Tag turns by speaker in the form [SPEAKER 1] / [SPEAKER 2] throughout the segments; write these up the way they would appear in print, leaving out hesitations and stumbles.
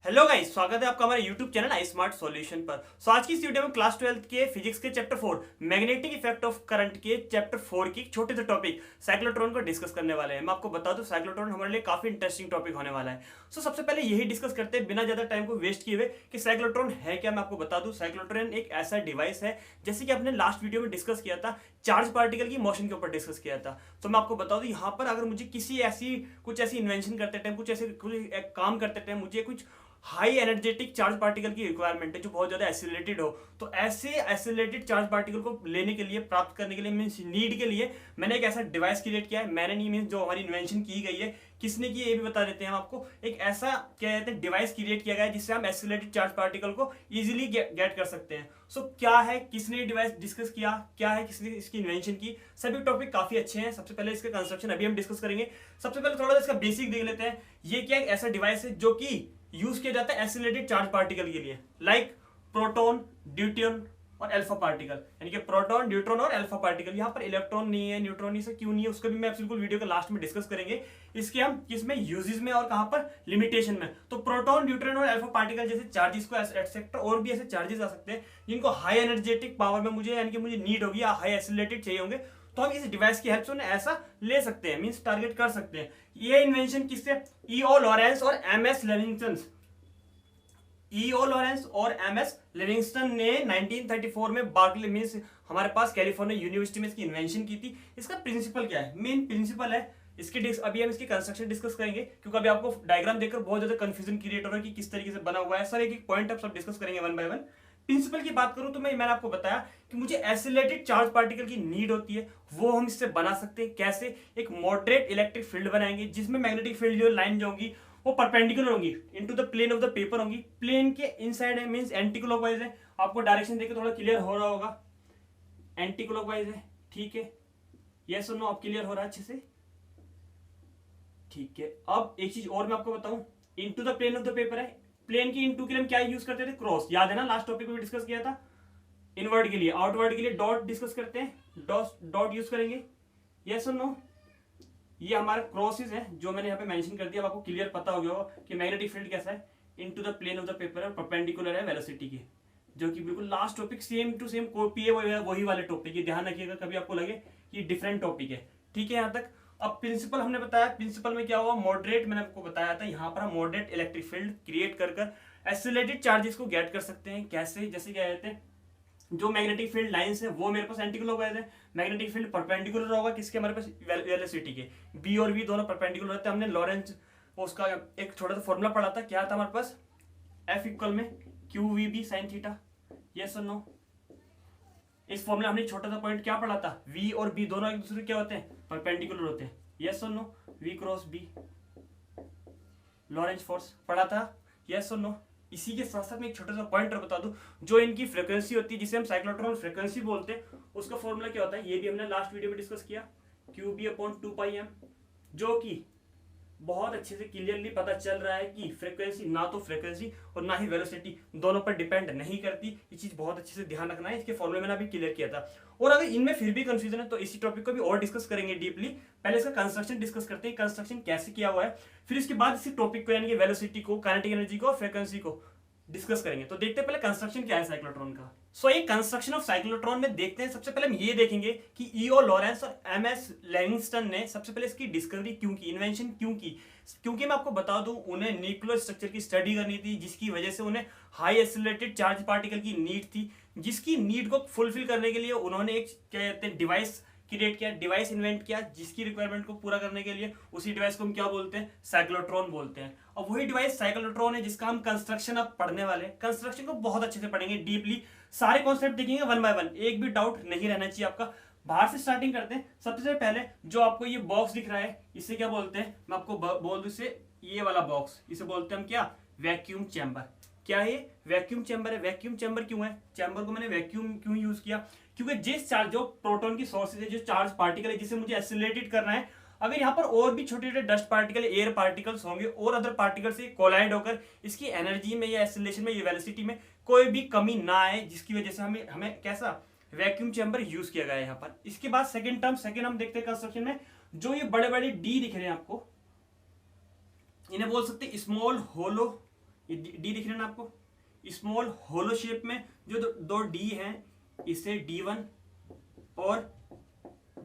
[SPEAKER 1] Hello guys, स्वागत है आपका हमारे YouTube चैनल आई स्मार्ट सॉल्यूशन पर। आज की इस वीडियो में क्लास 12 के फिजिक्स के chapter 4 magnetic effect of current के चैप्टर 4 की छोटे से टॉपिक साइक्लोट्रॉन को डिस्कस करने वाले हैं। मैं आपको बता दूं, साइक्लोट्रॉन हमारे लिए काफी इंटरेस्टिंग टॉपिक होने वाला है। सबसे पहले यही डिस्कस करते हैं बिना ज्यादा टाइम को वेस्ट किए हुए कि साइक्लोट्रॉन है क्या। मैं आपको बता दूं, साइक्लोट्रॉन एक ऐसा डिवाइस है, जैसे कि आपने लास्ट वीडियो में डिस्कस किया था, चार्ज पार्टिकल की मोशन के ऊपर डिस्कस किया था। तो मैं आपको बता दूं, यहाँ पर अगर मुझे कुछ ऐसी इन्वेंशन करते टाइम, कुछ काम करते टाइम मुझे कुछ हाई एनर्जेटिक चार्ज पार्टिकल की रिक्वायरमेंट है जो बहुत ज्यादा एसिलेटेड हो, तो ऐसे एसिलेटेड चार्ज पार्टिकल को लेने के लिए, प्राप्त करने के लिए, मीन्स नीड के लिए मैंने एक ऐसा डिवाइस क्रिएट किया है। मैंने नहीं, मीन्स जो हमारी इन्वेंशन की गई है, किसने की ये भी बता देते हैं हम आपको। एक ऐसा क्या कहते हैं डिवाइस क्रिएट किया गया है जिससे हम एसिलेटेड चार्ज पार्टिकल को इजीली गेट कर सकते हैं। क्या है, किसने डिवाइस डिस्कस किया, क्या है, किसने इसकी इन्वेंशन की, सभी टॉपिक काफी अच्छे हैं। सबसे पहले इसका कंस्ट्रक्शन अभी हम डिस्कस करेंगे। सबसे पहले थोड़ा सा इसका बेसिक देख लेते हैं। ये क्या एक ऐसा डिवाइस है जो कि यूज किया जाता है एसिलेटेड चार्ज पार्टिकल के लिए, लाइक प्रोटॉन, ड्यूट्रॉन और अल्फा पार्टिकल, यानी कि प्रोटॉन, ड्यूट्रॉन और अल्फा पार्टिकल। यहाँ पर इलेक्ट्रॉन नहीं है, न्यूट्रॉन नहीं है, क्यों नहीं है उसका भी मैं बिल्कुल वीडियो के लास्ट में डिस्कस करेंगे। इसके हम किसमें यूजेस में और कहां पर लिमिटेशन में। तो प्रोटॉन, ड्यूट्रॉन और अल्फा पार्टिकल जैसे चार्जेस को एक्सेट्रा और भी ऐसे चार्जेस आ सकते हैं जिनको हाई एनर्जेटिक पावर में मुझे, यानी कि मुझे नीड होगी या हाई एसिलेटेड चाहिए होंगे, तो हम इस डिवाइस की हेल्प से उन्हें ऐसा ले सकते हैं, मींस टारगेट कर सकते हैं। ये इन्वेंशन किससे, ईओ लॉरेंस और एमएस लिविंगस्टन, ईओ लॉरेंस और एमएस लिविंगस्टन ने 1934 में बार्कले, मींस हमारे पास कैलिफोर्निया यूनिवर्सिटी में इसकी इन्वेंशन की थी। इसका प्रिंसिपल क्या है, मेन प्रिंसिपल है इसकी अभी हम इसकी कंस्ट्रक्शन डिस्कस करेंगे, क्योंकि अभी आपको डायग्राम देखकर बहुत ज्यादा कंफ्यूजन क्रिएट हो रहा है कि किस तरीके से बना हुआ है। सर एक एक पॉइंट आप सब डिस्कस करेंगे वन बाय वन। प्रिंसिपल की बात करूं तो मैंने आपको बताया कि मुझे एसिलेटेड चार्ज पार्टिकल की नीड होती है, वो हम इससे बना सकते हैं। कैसे, एक मॉडरेट इलेक्ट्रिक फील्ड बनाएंगे जिसमें मैग्नेटिक फील्ड जो लाइन जो होंगी वो परपेंडिकुलर होंगी, into the plane of the paper होंगी। प्लेन के इनसाइड है, मींस एंटी क्लॉकवाइज है। आपको डायरेक्शन देखकर थोड़ा क्लियर हो रहा होगा, एंटी क्लॉकवाइज है, ठीक है। यस और नो, अब क्लियर हो रहा है अच्छे से, ठीक है। अब एक चीज और मैं आपको बताऊं, into the plane of the paper है। प्लेन की इनटू के लिए हम क्या यूज करते थे, क्रॉस, याद है ना, लास्ट टॉपिक में डिस्कस किया था। इनवर्ड के लिए, आउटवर्ड के लिए डॉट डिस्कस करते हैं, डॉट यूज करेंगे। यस और नो, ये हमारे क्रॉसेस है जो मैंने यहाँ पे मेंशन कर दिया। अब आपको क्लियर पता हो गया होगा कि मैग्नेटिक फील्ड कैसा है, into the plane of the paper है, परपेंडिकुलर है वेलोसिटी के, जो कि बिल्कुल last topic same to same copy है, वही वाले टॉपिक है। ध्यान रखिएगा कभी आपको लगे कि डिफरेंट टॉपिक है, ठीक है यहाँ तक। अब प्रिंसिपल हमने बताया, प्रिंसिपल में क्या हुआ, मॉडरेट, मैंने आपको बताया था, यहाँ पर हम मॉडरेट इलेक्ट्रिक फील्ड क्रिएट कर एसिलेटेड चार्जेस को गेट कर सकते हैं। कैसे, जैसे क्या कहते हैं, जो मैग्नेटिक फील्ड लाइंस है वो मेरे पास एंटी क्लॉकवाइज है, मैग्नेटिक फील्ड परपेंडिकुलर होगा किसके, हमारे पास वेलोसिटी के, बी और वी दोनों परपेंडिकुलर रहते हैं। हमने लॉरेंस उसका एक छोटा सा फॉर्मूला पढ़ा था, क्या था हमारे पास, एफ इक्वल में Q V B sine theta. Yes और नो, इस फॉर्मूला हमने छोटा सा पॉइंट क्या पढ़ा था, वी और बी दोनों एक दूसरे क्या होते हैं, परपेंडिकुलर होते हैं। यस और no, V cross B, Lorentz force पढ़ा था। यस और नो, इसी के साथ साथ में एक छोटा सा पॉइंटर बता दूं, जो इनकी फ्रीक्वेंसी होती है जिसे हम साइक्लोट्रॉन फ्रीक्वेंसी बोलते हैं, उसका फॉर्मूला क्या होता है, ये भी हमने लास्ट वीडियो में डिस्कस किया, क्यू बी अपॉन 2πm, जो कि बहुत अच्छे से क्लियरली पता चल रहा है कि फ्रीक्वेंसी ना तो फ्रीक्वेंसी और ना ही वेलोसिटी दोनों पर डिपेंड नहीं करती। ये चीज बहुत अच्छे से ध्यान रखना है, इसके फॉर्मूले मैंने अभी क्लियर किया था। और अगर इनमें फिर भी कंफ्यूजन है तो इसी टॉपिक को भी और डिस्कस करेंगे डीपली। पहले इसका कंस्ट्रक्शन डिस्कस करते हैं, कंस्ट्रक्शन कैसे किया हुआ है, फिर इसके बाद इसी टॉपिक को, यानी कि वेलोसिटी को, काइनेटिक एनर्जी को, फ्रीक्वेंसी को डिस्कस करेंगे। तो देखते हैं पहले कंस्ट्रक्शन क्या है साइक्लोट्रॉन का। ये कंस्ट्रक्शन ऑफ साइक्लोट्रॉन में देखते हैं। सबसे पहले हम ये देखेंगे कि ईओ लॉरेंस और एमएस लिविंगस्टन ने सबसे पहले इसकी डिस्कवरी क्यों की, इन्वेंशन क्यों की। क्योंकि मैं आपको बता दूं, उन्हें न्यूक्लियर स्ट्रक्चर की स्टडी करनी थी, जिसकी वजह से उन्हें हाई एसिलेटेड चार्ज पार्टिकल की नीड थी, जिसकी नीड को फुलफिल करने के लिए उन्होंने एक क्या कहते हैं डिवाइस क्रिएट किया, डिवाइस इन्वेंट किया, जिसकी रिक्वायरमेंट को पूरा करने के लिए उसी डिवाइस को हम क्या बोलते हैं, साइक्लोट्रॉन बोलते हैं। और वही डिवाइस साइक्लोट्रॉन है जिसका हम कंस्ट्रक्शन अब पढ़ने वाले हैं। कंस्ट्रक्शन को बहुत अच्छे से पढ़ेंगे डीपली, सारे कॉन्सेप्ट देखेंगे वन बाय वन, एक भी डाउट नहीं रहना चाहिए आपका। बाहर से स्टार्टिंग करते हैं। सबसे पहले जो आपको ये बॉक्स दिख रहा है, इसे क्या बोलते हैं, मैं आपको बोल दूं, इसे ये वाला बॉक्स, इसे बोलते हैं हम क्या, वैक्यूम चैम्बर। क्या है, वैक्यूम चैम्बर है। वैक्यूम चैम्बर क्यों है, चैम्बर को मैंने वैक्यूम क्यों यूज किया, क्योंकि जिस चार्ज, जो प्रोटॉन की सोर्सेज है, जो चार्ज पार्टिकल है जिसे मुझे एसिलेटेड करना है, अगर यहाँ पर और भी छोटे छोटे डस्ट पार्टिकल, एयर पार्टिकल्स होंगे और अदर पार्टिकल से कोलाइड होकर इसकी एनर्जी में या एसिलेशन में या वेलोसिटी में कोई भी कमी ना आए, जिसकी वजह से हमें कैसा वैक्यूम चैम्बर यूज किया गया है यहाँ पर। इसके बाद सेकंड टर्म, सेकंड हम देखते हैं कंस्ट्रक्शन में, जो ये बड़े बड़े डी दिख रहे हैं आपको, इन्हें बोल सकते हैं स्मॉल होलो ये डी दिख रहा है ना आपको, स्मॉल होलो शेप में जो दो डी हैं इसे D1 और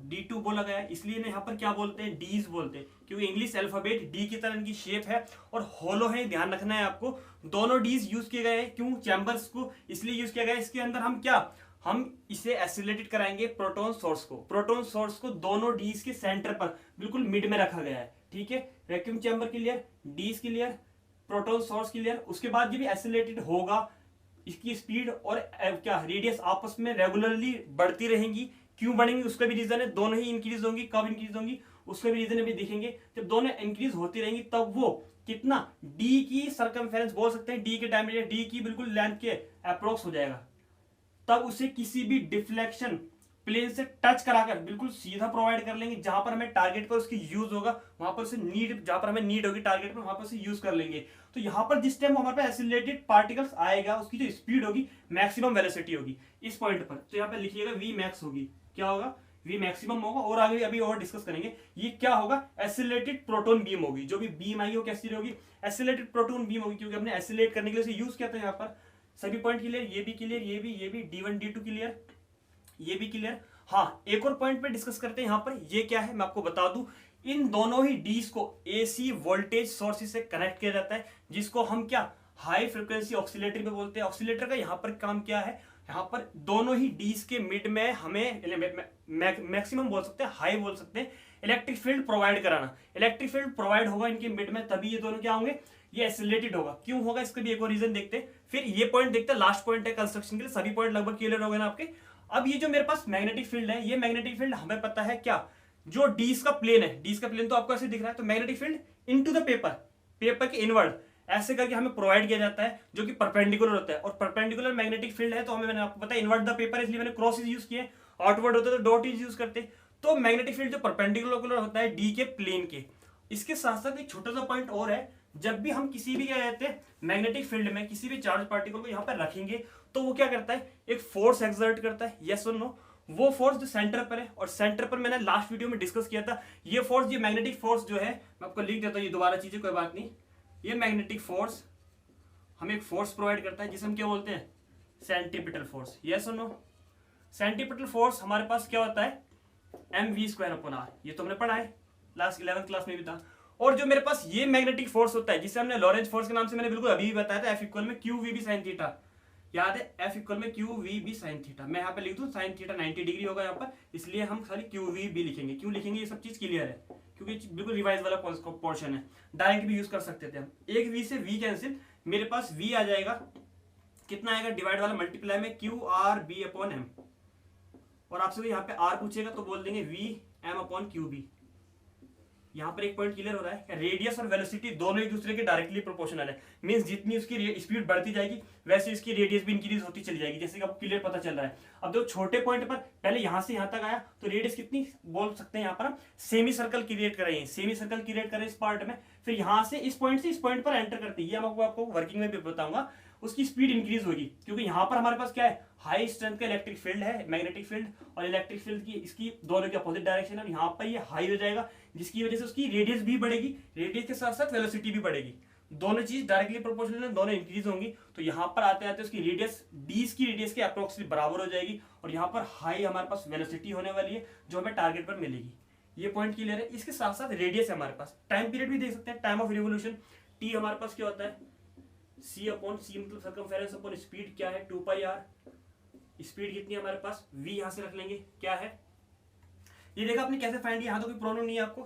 [SPEAKER 1] D2 बोला गया है, इसलिए ना यहाँ पर क्या बोलते हैं, डीज बोलते हैं, क्योंकि इंग्लिश अल्फाबेट डी की तरह इनकी शेप है और होलो है, ध्यान रखना है आपको। दोनों डीज यूज किए गए हैं, क्यों, चैम्बर्स को इसलिए यूज किया गया है, इसके अंदर हम इसे एसिलेटेड कराएंगे प्रोटॉन सोर्स को दोनों डीज के सेंटर पर बिल्कुल मिड में रखा गया है, ठीक है। वैक्यूम चैम्बर क्लियर, डीज क्लियर, प्रोटॉन सोर्स क्लियर। उसके बाद ये भी एसिलेटेड होगा, इसकी स्पीड और क्या रेडियस आपस में रेगुलरली बढ़ती रहेंगी। क्यों बढ़ेंगी उसका भी रीजन है, दोनों ही इंक्रीज होंगी, कब इंक्रीज होंगी उसका भी रीजन अभी देखेंगे। जब दोनों इंक्रीज होती रहेंगी तब वो कितना डी की सरकमफेरेंस बोल सकते हैं, डी के डायमीटर, डी की बिल्कुल लेंथ के अप्रोक्स हो जाएगा, तब उसे किसी भी डिफ्लेक्शन प्लेन से टच कराकर बिल्कुल सीधा प्रोवाइड कर लेंगे। जहां पर हमें टारगेट पर उसकी यूज होगा वहां पर उसे नीड, जहां पर हमें नीड होगी टारगेट पर वहां पर उसे यूज कर लेंगे। तो यहाँ पर जिस टाइम हमारे पास एसिलेटेड पार्टिकल्स आएगा उसकी जो स्पीड होगी मैक्सिमम वेलोसिटी होगी इस पॉइंट पर, तो यहाँ पर लिखिएगा वी मैक्स होगी, क्या होगा, वी मैक्सिमम होगा। और आगे अभी और डिस्कस करेंगे ये क्या होगा, एसिलेटेड प्रोटॉन बीम होगी। जो भी बीम आई वो कैसी होगी, एसिलेटेड प्रोटॉन बीम होगी, क्योंकि हमने एसिलेट करने के लिए यूज किया था। यहाँ पर सभी पॉइंट क्लियर, ये भी क्लियर, ये भी D1 D2 क्लियर, ये भी क्लियर। हाँ, एक और पॉइंट पे डिस्कस करते हैं। यहाँ पर ये क्या है मैं आपको बता दूं, इन दोनों ही डीज को एसी वोल्टेज सोर्स से कनेक्ट किया जाता है, जिसको हम क्या हाई फ्रिक्वेंसी ऑक्सीलेटर में बोलते हैं। ऑक्सीलेटर का यहाँ पर काम क्या है, यहाँ पर दोनों ही डीज के मिड में हमें मैक्सिमम बोल सकते हैं, हाई बोल सकते हैं, इलेक्ट्रिक फील्ड प्रोवाइड कराना। इलेक्ट्रिक फील्ड प्रोवाइड होगा इनके मिड में, तभी ये दोनों क्या होंगे, ये एसिलेटेड होगा। क्यों होगा इसका भी एक और रीजन देखते हैं, फिर ये पॉइंट देखते हैं, लास्ट पॉइंट है कंस्ट्रक्शन के लिए। सभी पॉइंट लगभग क्लियर हो गए ना आपके। अब ये जो मेरे पास मैग्नेटिक फील्ड है, ये मैग्नेटिक फील्ड हमें पता है क्या, जो डीज का प्लेन है, डीज का प्लेन तो आपको ऐसे दिख रहा है, तो magnetic field into the paper के इनवर्ड ऐसे करके हमें प्रोवाइड किया जाता है, जो कि परपेंडिकुलर होता है। और परपेंडिकुलर मैग्नेटिक फील्ड है तो हमें, मैंने आपको पता है इनवर्ट द पेपर, इसलिए मैंने क्रॉस यूज किए। आउटवर्ड होता है तो डॉट यूज करते। तो मैग्नेटिक फील्ड जो परपेंडिकुलर होता है डी के प्लेन के। इसके साथ साथ एक छोटा सा पॉइंट और है, जब भी हम किसी भी क्या कहते हैं मैग्नेटिक फील्ड में किसी भी चार्ज पार्टिकल को यहाँ पर रखेंगे तो वो क्या करता है, एक फोर्स एक्सर्ट करता है, यस और नो। वो फोर्स जो सेंटर पर है, और सेंटर पर मैंने लास्ट वीडियो में डिस्कस किया था, ये फोर्स, ये मैग्नेटिक फोर्स जो है, मैं आपको लिख देता हूँ, ये दोबारा चीजें कोई बात नहीं। ये मैग्नेटिक फोर्स हमें एक फोर्स प्रोवाइड करता है जिसे हम क्या बोलते हैं, सेंट्रीपिटल फोर्स, यस और नो। सेंट्रीपिटल फोर्स हमारे पास क्या होता है, mv²/r, ये तो हमने पढ़ा है लास्ट 11th क्लास में भी था। और जो मेरे पास ये मैग्नेटिक फोर्स होता है, जिसे हमने लॉरेंज फोर्स के नाम से मैंने बिल्कुल अभी भी बताया था, F=qvb/sin θ, याद है, F=qvb/sin θ। मैं यहाँ पे लिख दूं sin θ 90 डिग्री होगा यहाँ पर, इसलिए हम खाली qvb लिखेंगे। क्यों लिखेंगे, ये सब चीज क्लियर है, क्योंकि बिल्कुल रिवाइज वाला पोर्शन है, डायरेक्ट भी यूज कर सकते थे हम। एक v से v कैंसिल, मेरे पास v आ जाएगा, कितना आएगा, डिवाइड वाला मल्टीप्लाई में qrb/m, और आपसे यहाँ पे r पूछेगा तो बोल देंगे vm/qb। यहाँ पर एक पॉइंट क्लियर हो रहा है, रेडियस और वेलोसिटी दोनों एक दूसरे के डायरेक्टली प्रोपोर्शनल है। मींस जितनी उसकी स्पीड बढ़ती जाएगी वैसे इसकी रेडियस भी इंक्रीज होती चली जाएगी, जैसे कि आपको क्लियर पता चल रहा है। अब देखो छोटे पॉइंट पर पहले यहाँ से यहाँ तक आया तो रेडियस कितनी बोल सकते हैं, यहाँ पर हम सेमी सर्कल क्रिएट करेंगे, सेमी सर्कल क्रिएट करें इस पार्ट में, फिर यहाँ से इस पॉइंट पर एंटर करते हैं, ये मैं आपको वर्किंग में भी बताऊंगा, उसकी स्पीड इंक्रीज होगी, क्योंकि यहाँ पर हमारे पास क्या है, हाई स्ट्रेंथ का इलेक्ट्रिक फील्ड है, मैग्नेटिक फील्ड, और इलेक्ट्रिक फील्ड की इसकी दोनों की अपोजिट डायरेक्शन है। यहाँ पर ये हाई हो जाएगा, जिसकी वजह से उसकी रेडियस भी बढ़ेगी, रेडियस के साथ साथ वेलोसिटी भी बढ़ेगी, दोनों चीज डायरेक्टली प्रोपोर्शनल है, दोनों इंक्रीज होंगी। तो यहाँ पर आते आते उसकी रेडियस डीज की रेडियस के अप्रोक्सीमेट बराबर हो जाएगी, और यहाँ पर हाई हमारे पास वेलोसिटी होने वाली है जो हमें टारगेट पर मिलेगी। ये पॉइंट क्लियर है। इसके साथ साथ रेडियस है हमारे पास, टाइम पीरियड भी देख सकते हैं, टाइम ऑफ रिवोल्यूशन टी हमारे पास क्या होता है, c/c मतलब सर्कमफेरेंस अपॉन स्पीड क्या है 2πr। स्पीड कितनी है हमारे पास, v यहां से रख लेंगे, क्या है ये देखा आपने कैसे फाइंड किया, यहाँ तो कोई प्रॉब्लम नहीं है आपको,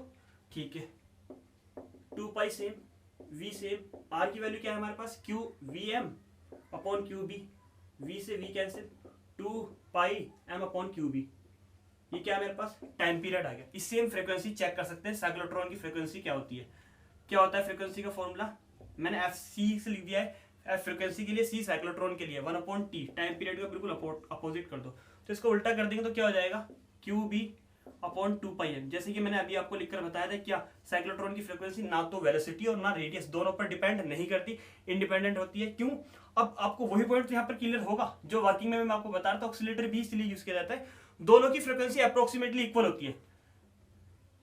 [SPEAKER 1] ठीक है। 2π सेम, v सेम, r की वैल्यू क्या है हमारे पास, qvm/qb, v से v कैंसिल, 2πm/qb। ये क्या है मेरे पास, टाइम पीरियड आ गया। इस सेम फ्रीक्वेंसी चेक कर सकते हैं, साइक्लोट्रॉन की फ्रीक्वेंसी क्या होती है, क्या होता है फ्रीक्वेंसी का फॉर्मूला, मैंने fc से लिख दिया है, f फ्रीक्वेंसी के लिए, c साइक्लोट्रॉन के लिए, 1/t, टाइम पीरियड का बिल्कुल अपोजिट कर दो, तो इसको उल्टा कर देंगे तो क्या हो जाएगा, qb/2πm। जैसे कि मैंने अभी आपको लिखकर बताया था, क्या साइक्लोट्रॉन की फ्रीक्वेंसी ना तो वेलोसिटी और ना रेडियस दोनों पर डिपेंड नहीं करती, इंडिपेंडेंट होती है। क्यों, अब आपको वही पॉइंट तो यहाँ पर क्लियर होगा जो वर्किंग में मैं आपको बता रहा था, ऑक्सीलेटर भी इसलिए यूज किया जाता है, दोनों की फ्रीक्वेंसी अप्रोक्सीमेटली इक्वल होती है।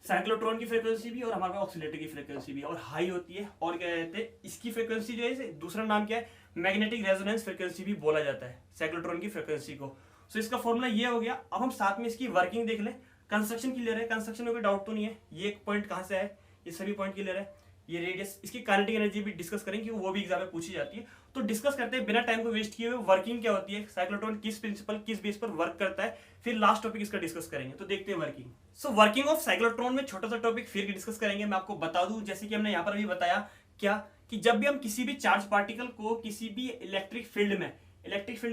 [SPEAKER 1] साइक्लोट्रॉन की फ्रीक्वेंसी भी और हमारे पास ऑक्सीलेटर की फ्रीक्वेंसी भी, और हाई होती है। और क्या कहते हैं इसकी फ्रीक्वेंसी जो है, इसे दूसरा नाम क्या है, मैग्नेटिक रेजोनेंस फ्रीक्वेंसी भी बोला जाता है साइक्लोट्रॉन की फ्रीक्वेंसी को। सो इसका फॉर्मूला ये हो गया। अब हम साथ में इसकी वर्किंग देख लें। कंस्ट्रक्शन क्लियर है, कंस्ट्रक्शन में कोई डाउट तो नहीं है। ये एक पॉइंट कहाँ से आए, ये सभी पॉइंट क्लियर है। ये रेडियस, इसकी काइनेटिक एनर्जी भी डिस्कस करेंगे, वो भी एग्जाम में पूछी जाती है। तो डिस्कस करते हैं बिना टाइम को वेस्ट किए हुए, वर्किंग क्या होती है, साइक्लोट्रॉन किस प्रिंसिपल किस बेस पर वर्क करता है, फिर लास्ट टॉपिक इसका डिस्कस करेंगे। तो देखते हैं working. So working of cyclotron में छोटा सा टॉपिक फिर डिस्कस करेंगे। मैं आपको बता दूं, जैसे कि हमने यहाँ पर भी बताया क्या, कि जब भी हम किसी भी चार्ज पार्टिकल को किसी भी इलेक्ट्रिक फील्ड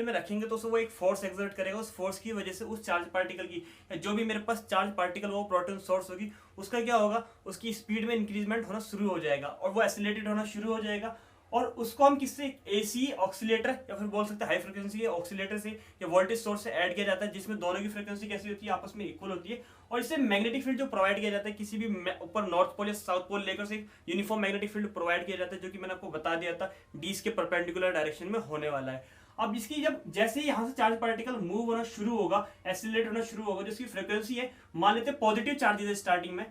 [SPEAKER 1] में रखेंगे तो वो एक फोर्स एक्सर्ट करेगा। उस फोर्स की वजह से उस चार्ज पार्टिकल की, जो भी मेरे पास चार्ज पार्टिकल वो प्रोटॉन सोर्स होगी, उसका क्या होगा, उसकी स्पीड में इंक्रीजमेंट होना शुरू हो जाएगा और वो एक्सीलरेटेड होना शुरू हो जाएगा। और उसको हम किससे, एसी ऑक्सीलेटर या फिर बोल सकते हैं हाई फ्रिक्वेंसी के ऑक्सीलेटर से या वोल्टेज सोर्स से ऐड किया जाता है, जिसमें दोनों की फ्रिक्वेंसी कैसी होती है, आपस में इक्वल होती है। और इससे मैग्नेटिक फील्ड जो प्रोवाइड किया जाता है, किसी भी ऊपर नॉर्थ पोल या साउथ पोल लेकर से यूनिफॉर्म मैग्नेटिक फील्ड प्रोवाइड किया जाता है, जो कि मैंने आपको बता दिया था डी के परपेंडिकुलर डायरेक्शन में होने वाला है। अब इसकी जब जैसे ही यहाँ से चार्ज पार्टिकल मूव होना शुरू होगा, एक्सीलरेट होना शुरू होगा, जिसकी फ्रिक्वेंसी है, मान लेते हैं पॉजिटिव चार्जेस है स्टार्टिंग में,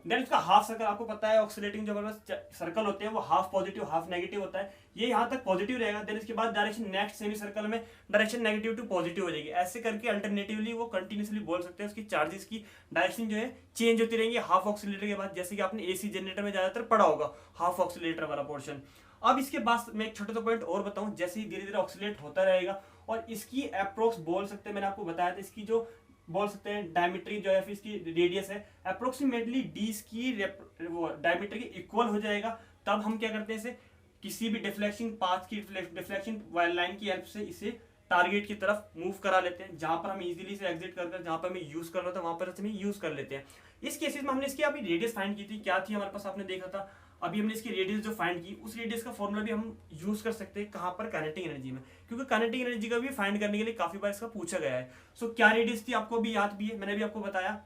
[SPEAKER 1] देन उसका हाफ सर्कल, आपको पता है ऑक्सीलेटिंग जो हमारे सर्कल होते हैं वो हाफ पॉजिटिव हाफ नेगेटिव होता है। ये यहाँ तक पॉजिटिव रहेगा, देन इसके बाद डायरेक्शन नेक्स्ट सेमी सर्कल में डायरेक्शन नेगेटिव टू पॉजिटिव हो जाएगी। ऐसे करके अल्टरनेटिवली वो कंटिन्यूसली बोल सकते हैं उसकी चार्जेस की डायरेक्शन जो है चेंज होती रहेंगी हाफ ऑक्सीलेटर के बाद, जैसे कि आपने एसी जनरेटर में ज्यादातर पढ़ा होगा हाफ ऑक्सीलेटर वाला पोर्शन। अब इसके बाद मैं एक छोटा सा पॉइंट और बताऊं, जैसे ही धीरे धीरे ऑक्सीलेट होता रहेगा और इसकी अप्रोक्स बोल सकते हैं, मैंने आपको बताया था इसकी जो बोल सकते हैं डायमीटर जो है, फिर इसकी रेडियस है अप्रोक्सीमेटली डी की डायमीटर की इक्वल हो जाएगा। तब हम क्या करते हैं, इसे किसी भी डिफ्लेक्शन पाथ की डिफ्लेक्शन लाइन की हेल्प से इसे टारगेट की तरफ मूव करा लेते हैं, जहां पर हम इजीली से एग्जिट कर जहां पर हमें यूज करना था वहां पर हमें यूज कर लेते हैं। इस केसेस में हमने इसकी अभी रेडियस फाइंड की थी, क्या थी हमारे पास, आपने देखा था। अभी हमने इसकी रेडियस जो फाइंड की, उस रेडियस का फॉर्मूला भी हम यूज कर सकते हैं कहां पर, काइनेटिक एनर्जी में, क्योंकि काइनेटिक एनर्जी का भी फाइंड करने के लिए काफी बार इसका पूछा गया है। सो क्या रेडियस थी आपको भी याद भी है, मैंने भी आपको बताया।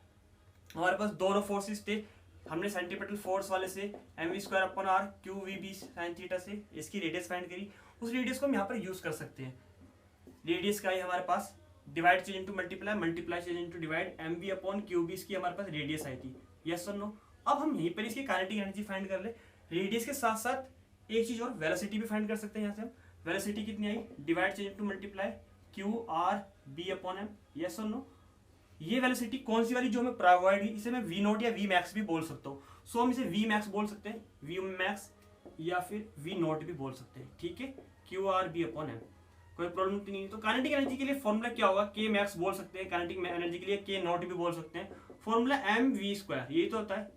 [SPEAKER 1] हमारे पास दोनों फोर्सेस थे, हमने सेंट्रीपिटल फोर्स वाले से mv²/r qvb sin थीटा से इसकी रेडियस फाइंड करी। उस रेडियस को हम यहाँ पर यूज कर सकते हैं। रेडियस का ही हमारे पास divide change into multiply change into divide mv/qb इसकी हमारे पास रेडियस आई थी, यस और नो। अब हम यहीं पर इसकी काइनेटिक एनर्जी फाइंड कर ले। रेडियस के साथ साथ एक चीज और, वेलोसिटी भी फाइंड कर सकते हैं। यहाँ से हम वेलोसिटी कितनी आई, divide change into multiply qr/b/m, yes और नो। ये वेलोसिटी कौन सी वाली जो हमें प्रोवाइड हुई, इसे मैं v नोट या v मैक्स भी बोल सकता हूँ। सो हम इसे v मैक्स बोल सकते हैं, v मैक्स या फिर v नोट भी बोल सकते हैं, ठीक है, qr/b/m, कोई प्रॉब्लम नहीं है। तो काइनेटिक एनर्जी के लिए फॉर्मूला क्या होगा, k मैक्स बोल सकते हैं, काइनेटिक एनर्जी के लिए k नोट भी बोल सकते हैं। फॉर्मूला mv², यही तो होता है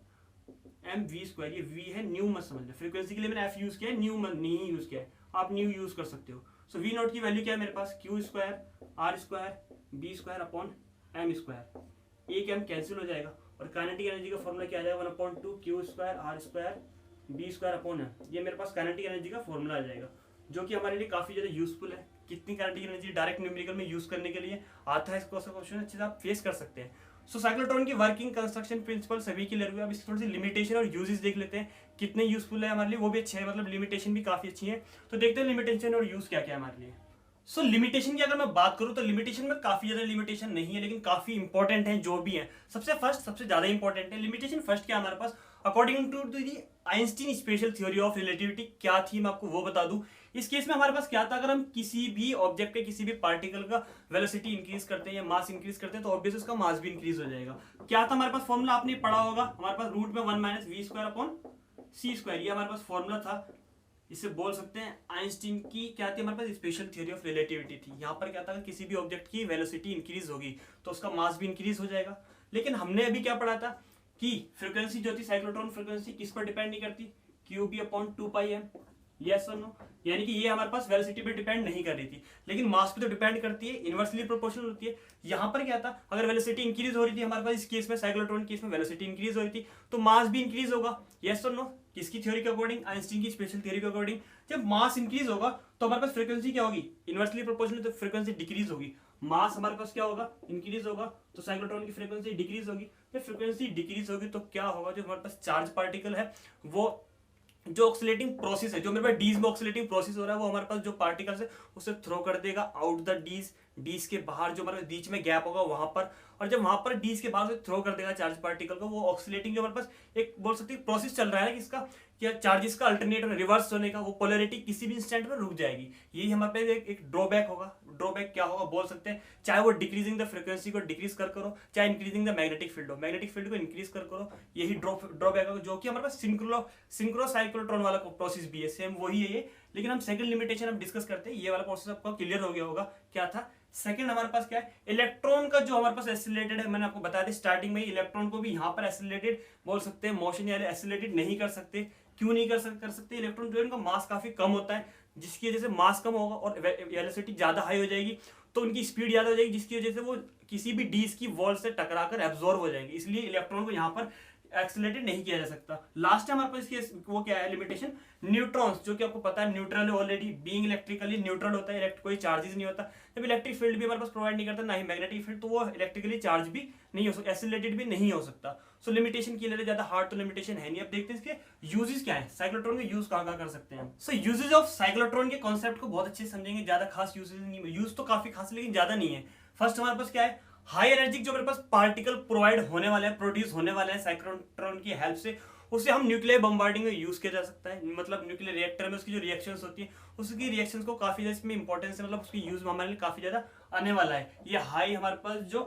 [SPEAKER 1] mv², ये v है, न्यू मत समझ लो। फ्रीक्वेंसी के लिए मैंने f यूज किया है, न्यू नहीं यूज किया है, आप न्यू यूज कर सकते हो। सो v नोट की वैल्यू क्या है मेरे पास, q² r² b²/m², एक m कैंसिल हो जाएगा और काइनेटिक एनर्जी का फॉर्मूला क्या आ जाएगा, 1/2 q² r² b²/m। ये मेरे पास काइनेटिक एनर्जी का फॉर्मूला आ जाएगा, जो कि हमारे लिए काफी ज्यादा यूजफुल है। कितनी काइनेटिक एनर्जी डायरेक्ट न्यूमेरिकल में यूज करने के लिए आता है, इसको क्वेश्चन अच्छे से आप फेस कर सकते हैं। सो साइक्लोट्रॉन की वर्किंग, कंस्ट्रक्शन, प्रिंसिपल सभी क्लियर हुए। अब इसकी थोड़ी सी लिमिटेशन और यूजेस देख लेते हैं, कितने यूजफुल है हमारे लिए, वो भी अच्छे हैं, मतलब लिमिटेशन भी काफी अच्छी है। तो देखते हैं लिमिटेशन और यूज क्या क्या है हमारे लिए। सो लिमिटेशन की अगर मैं बात करूं तो लिमिटेशन में काफी ज्यादा लिमिटेशन नहीं है, लेकिन काफी इंपॉर्टेंट है जो भी है। सबसे ज्यादा इंपॉर्टेंट है लिमिटेशन। फर्स्ट क्या हमारे पास, according to the Einstein special theory of relativity, क्या थी मैं आपको वो बता दूं। इस केस में हमारे पास क्या था, अगर हम किसी भी ऑब्जेक्ट के किसी भी पार्टिकल का वेलोसिटी इंक्रीज करते हैं या मास इंक्रीज करते हैं, तो ऑब्वियसली उसका मास भी इंक्रीज हो जाएगा। क्या था हमारे पास फॉर्मूला, आपने पढ़ा होगा, हमारे पास रूट में 1 - v²/c², ये हमारे पास फॉर्मूला था। इसे बोल सकते हैं आइंस्टीन की क्या थी हमारे पास, स्पेशल थ्योरी ऑफ रिलेटिविटी थी। यहाँ पर क्या था, किसी भी ऑब्जेक्ट की वेलोसिटी इंक्रीज होगी तो उसका मास भी इंक्रीज हो जाएगा। लेकिन हमने अभी क्या पढ़ा था कि फ्रीक्वेंसी जो थी, साइक्लोट्रॉन फ्रीक्वेंसी किस पर डिपेंड नहीं करती, qb/2πm, यस और नो। यानी कि ये हमारे पास वेलोसिटी पे डिपेंड नहीं कर रही थी, लेकिन मास पे तो डिपेंड करती है, इनवर्सली प्रोपोर्शनल होती है। यहाँ पर क्या था, अगर वेलोसिटी इंक्रीज हो रही थी हमारे पास, इस केस में साइक्लोट्रॉन केस में वेलोसिटी इंक्रीज हो रही थी, तो मास भी इंक्रीज होगा, यस और नो। किसकी थ्योरी के अकॉर्डिंग, आइंस्टीन की स्पेशल थ्योरी के अकॉर्डिंग। जब मास इंक्रीज होगा तो हमारे पास फ्रीक्वेंसी क्या होगी, इनवर्सली प्रोपोर्शनल, तो फ्रीक्वेंसी डिक्रीज होगी। मास हमारे पास क्या होगा, इंक्रीज होगा, तो साइक्लोट्रॉन की फ्रीक्वेंसी डिक्रीज होगी। जब फ्रीक्वेंसी डिक्रीज होगी तो क्या होगा, जो हमारे पास चार्ज पार्टिकल है वो जो ऑक्सीलेटिंग प्रोसेस है, जो मेरे पास डीज में ऑक्सीलेटिंग प्रोसेस हो रहा है, वो हमारे पास जो पार्टिकल्स है उसे थ्रो कर देगा आउट द डीज, डीज के बाहर जो हमारे बीच में गैप होगा वहां पर, और जब वहां पर डीज के बाहर से थ्रो कर देगा चार्ज पार्टिकल को, वो ऑक्सीलेटिंग जो हमारे पास एक बोल सकते हैं प्रोसेस चल रहा है कि इसका क्या चार्जेस का अल्टरनेट रिवर्स होने का, वो पोलैरिटी किसी भी इंस्टेंट में रुक जाएगी। यही हमारे पास एक ड्रॉबैक होगा। ड्रॉबैक क्या होगा बोल सकते हैं, चाहे वो डिक्रीजिंग द फ्रीक्वेंसी को डिक्रीज कर करो, चाहे इंक्रीजिंग द मैग्नेटिक फील्ड हो, मैग्नेटिक फील्ड को इंक्रीज कर करो, यही ड्रॉबैक होगा। जो कि हमारे पास सिंक्रो साइक्लोट्रॉन वाला प्रोसेस भी है, सेम वही है ये। लेकिन हम सेकंड लिमिटेशन हम डिस्कस करते हैं, ये वाला प्रोसेस आपको क्लियर हो गया होगा क्या था। सेकंड हमारे पास क्या है, इलेक्ट्रॉन का जो हमारे पास एसिलेटेड है, मैंने आपको बता दिया स्टार्टिंग में, इलेक्ट्रॉन को भी यहाँ पर एसिलेटेड बोल सकते हैं, मोशन या एसिलेटेड नहीं कर सकते। क्यों नहीं कर सकते? इलेक्ट्रॉन जो है उनका मास काफी कम होता है, जिसकी वजह से मास कम होगा और वेलोसिटी ज्यादा हाई हो जाएगी, तो उनकी स्पीड ज्यादा हो जाएगी, जिसकी वजह से वो किसी भी डीज की वॉल से टकराकर एब्जॉर्ब हो जाएंगे। इसलिए इलेक्ट्रॉन को यहाँ पर एक्सीलरेटेड नहीं किया जा सकता। लास्ट हमारे पास इसकी वो क्या है लिमिटेशन, न्यूट्रॉन्स, जो कि आपको पता है न्यूट्रल है ऑलरेडी, बीइंग इलेक्ट्रिकली न्यूट्रल होता है, कोई चार्जेस नहीं होता। जब इलेक्ट्रिक फील्ड भी हमारे पास प्रोवाइड नहीं करता, ना ही मैग्नेटिक फील्ड, तो वो इलेक्ट्रिकली चार्ज भी नहीं हो सकता, एक्सीलरेटेड भी नहीं हो सकता। सो लिमिटेशन की लिए ज्यादा हार्ड तो लिमिटेशन है नहीं। अब देखते हैं इसके यूजेस क्या है, साइक्लोट्रॉन के यूज कहाँ कर सकते हैं। सो यूजेस ऑफ साइक्लोट्रॉन के कॉन्सेप्ट को बहुत अच्छे से समझेंगे, ज्यादा खास यूजेस नहीं, यूज तो काफी खास लेकिन ज्यादा नहीं है। फर्स्ट हमारे पास क्या है, हाई एनर्जी जो मेरे पास पार्टिकल प्रोवाइड होने वाले हैं, प्रोड्यूस होने वाले हैं साइक्लोट्रॉन की हेल्प से, उसे हम न्यूक्लियर बम्बार्डिंग में यूज किया जा सकता है। मतलब न्यूक्लियर रिएक्टर में उसकी जो रिएक्शंस होती है, उसकी रिएक्शंस को काफी ज्यादा इसमें इंपॉर्टेंस है, मतलब उसकी यूज हमारे लिए काफी ज्यादा आने वाला है। ये हाई हमारे पास जो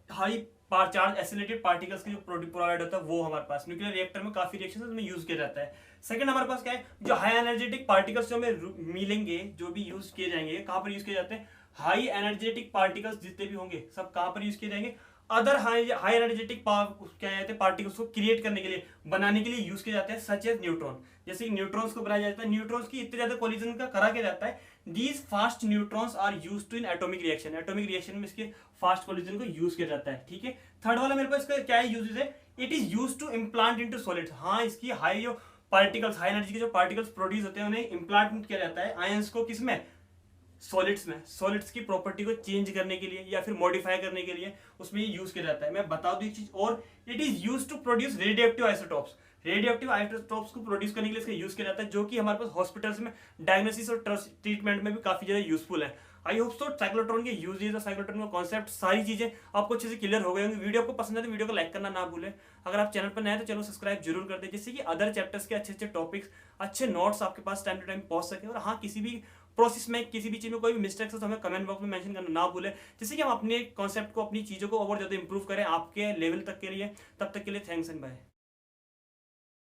[SPEAKER 1] हाई चार्ज एसिलेटेड पार्टिकल्स की जो प्रोवाइड होता है, वो हमारे पास न्यूक्लियर रिएक्टर में काफी रिएक्शंस में यूज किया जाता है। सेकंड हमारे पास क्या है, जो हाई एनर्जेटिक पार्टिकल्स जो हमें मिलेंगे, जो भी यूज किए जाएंगे, कहां पर यूज किए जाते हैं, हाई एनर्जेटिक पार्टिकल्स जितने भी होंगे सब कहां पर यूज किए जाएंगे, अदर हाई एनर्जेटिक क्या कहते हैं पार्टिकल्स को क्रिएट करने के लिए, बनाने के लिए यूज किए जाते हैं, सच एज न्यूट्रॉन। जैसे न्यूट्रॉन्स को बनाया जाता है, न्यूट्रॉन्स की इतने ज्यादा कोलिजन का करा के जाता है, these fast neutrons are used to in atomic reaction, atomic reaction में इसके फास्ट कोलिजन को यूज किया जाता है। ठीक है, थर्ड वाला मेरे पास इसका क्या है यूजेस है, it is used to implant into solids. हाँ, इसकी हाई जो पार्टिकल्स, हाई एनर्जी के जो पार्टिकल्स प्रोड्यूस होते हैं, उन्हें इम्प्लांट किया जाता है आयंस को, किसमें, सॉलिड्स में। सॉलिड्स की प्रॉपर्टी को चेंज करने के लिए या फिर मॉडिफाई करने के लिए उसमें ये यूज किया जाता है। मैं बता दूं एक चीज और, it is use to produce radioactive isotopes, radioactive isotopes को प्रोड्यूस करने के लिए इसका यूज किया जाता है, जो कि हमारे पास हॉस्पिटल्स में डायग्नोसिस और ट्रीटमेंट में भी काफी ज्यादा यूजफुल है। आई होप सो साइक्लोट्रॉन के यूजेस और साइक्लोट्रॉन का कॉन्सेप्ट सारी चीजें आपको अच्छे से क्लियर हो गए होंगे। वीडियो आपको पसंद है तो वीडियो को लाइक करना ना भूलें। अगर आप चैनल पर नए हैं तो चैनल सब्सक्राइब जरूर कर दें, जिससे कि अदर चैप्टर्स के अच्छे अच्छे टॉपिक्स, अच्छे नोट्स आपके पास टाइम टू टाइम पहुंच सके। और हाँ, किसी भी प्रोसेस में, किसी भी चीज में कोई भी मिस्टेक्स है तो हमें कमेंट बॉक्स में मेंशन करना ना भूलें, जिससे कि हम अपने कॉन्सेप्ट को, अपनी चीजों को और ज्यादा इंप्रूव करें आपके लेवल तक के लिए। तब तक के लिए थैंक्स एंड बाय।